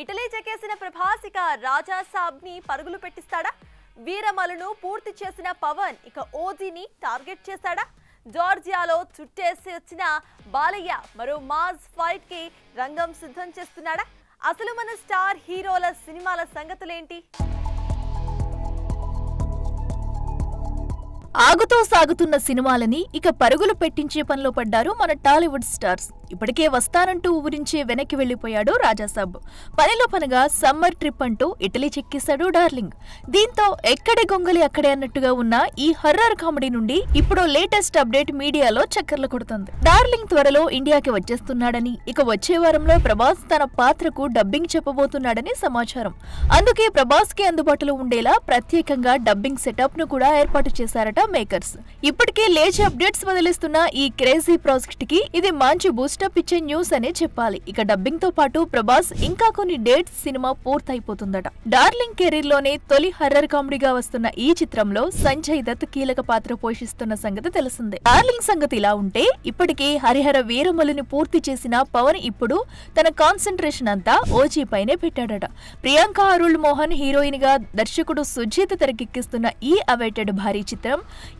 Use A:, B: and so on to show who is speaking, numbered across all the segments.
A: Italy చెక్కేసిన Prabhas ఇక రాజా సాబ్ ని పరుగులు పెట్టిస్తాడా? వీరమలను పూర్తి చేసిన పవన్ ఇక ఓజీని టార్గెట్ చేశాడా? జార్జియాలో చుట్టేసి వచ్చిన బాలయ్య మరో మాస్ ఫైట్ కి రంగం సిద్ధం చేస్తున్నాడా? అసలు మన స్టార్ హీరోల సినిమాల సంగతులేంటి?
B: ఆగుతో సాగుతున్న సినిమాలని ఇక పరుగులు పెట్టించే పనిలో పడ్డారు మన టాలీవుడ్ స్టార్స్. ఇప్పటికే వస్తానంటూ ఊరించే వెనక్కి వెళ్లిపోయాడు రాజాసాబ్. పనిలో పనిగా సమ్మర్ ట్రిప్ అంటూ ఇటలీ చెక్కేశాడు డార్లింగ్. దీంతో ఎక్కడే గొంగలి అక్కడే అన్నట్టుగా ఉన్న ఈ హర్రర్ కామెడీ నుండి ఇప్పుడు లేటెస్ట్ అప్డేట్ మీడియాలో చక్కర్లు కొడుతుంది. డార్లింగ్ త్వరలో ఇండియాకి వచ్చేస్తున్నాడని, ఇక వచ్చే వారంలో ప్రభాస్ తన పాత్రకు డబ్బింగ్ చెప్పబోతున్నాడని సమాచారం. అందుకే ప్రభాస్ కి అందుబాటులో ఉండేలా ప్రత్యేకంగా డబ్బింగ్ సెటప్ ను కూడా ఏర్పాటు చేశారట మేకర్స్. ఇప్పటికే లేచి అప్డేట్స్ వదిలిస్తున్న ఈ క్రేజీ ప్రాజెక్ట్ కి ఇది మంచి బూస్టప్ ఇచ్చే న్యూస్ అనే చెప్పాలి. ఇక డబ్బింగ్ తో పాటు ప్రభాస్ ఇంకా కొన్ని డేట్స్ సినిమా పూర్తయిపోతుందట. డార్లింగ్ కెరీర్ లోనే తొలి హర్రర్ కామెడీగా వస్తున్న ఈ చిత్రంలో సంజయ్ దత్ కీలక పాత్ర పోషిస్తున్న సంగతి తెలిసిందే. డార్లింగ్ సంగతి ఇలా ఉంటే ఇప్పటికే హరిహర వీరమలుని పూర్తి చేసిన పవన్ ఇప్పుడు తన కాన్సంట్రేషన్ అంతా ఓజీ పైనే పెట్టాడట. ప్రియాంక అరుళ్ మోహన్ హీరోయిన్ గా దర్శకుడు సుజిత్ తెరకెక్కిస్తున్న ఈ అవైటెడ్ భారీ చిత్రం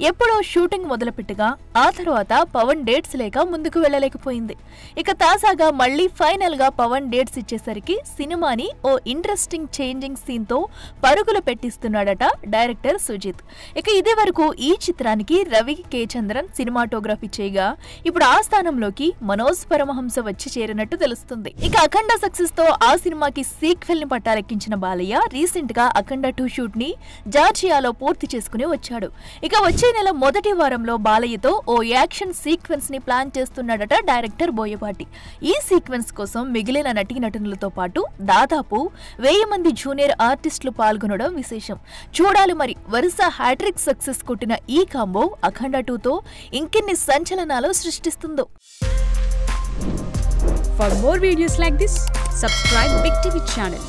B: ఎప్పుడో షూటింగ్ మొదలుపెట్టగా ఆ తర్వాత పవన్ డేట్స్ లేక ముందుకు వెళ్లలేకపోయింది. ఇక తాజాగా మళ్లీ ఫైనల్ గా పవన్ డేట్స్ ఇచ్చేసరికి సినిమాని ఓ ఇంట్రెస్టింగ్ చేంజింగ్ సీన్ తో పరుగులు పెట్టిస్తున్నాడట డైరెక్టర్ సుజిత్. ఇక ఇదే వరకు ఈ చిత్రానికి రవి కే చంద్రన్ సినిమాటోగ్రఫీ చేయగా ఇప్పుడు ఆ స్థానంలోకి మనోజ్ పరమహంస వచ్చి చేరినట్టు తెలుస్తుంది. ఇక అఖండ సక్సెస్ తో ఆ సినిమాకి సీక్వెల్ ని పట్టాలెక్కించిన బాలయ్య రీసెంట్ గా అఖండ 2 షూట్ ని జార్జియాలో పూర్తి చేసుకుని వచ్చాడు. ఇక వచ్చే నెల మొదటి వారంలో బాలయ్యతో ఓ యాక్షన్ సీక్వెన్స్ ని ప్లాన్ చేస్తున్నాడట డైరెక్టర్ బోయపాటి. ఈ సీక్వెన్స్ కోసం మిగిలిన నటీనటులతో పాటు దాదాపు 1000 మంది జూనియర్ ఆర్టిస్టులు పాల్గొనడం విశేషం. చూడాలి మరి వరుస హ్యాట్రిక్ సక్సెస్ కొట్టిన ఈ కాంబో అఖండ 2తో ఇంకెన్ని సంచలనాలు సృష్టిస్తుందో.
C: For more videos like this, subscribe Big TV channel.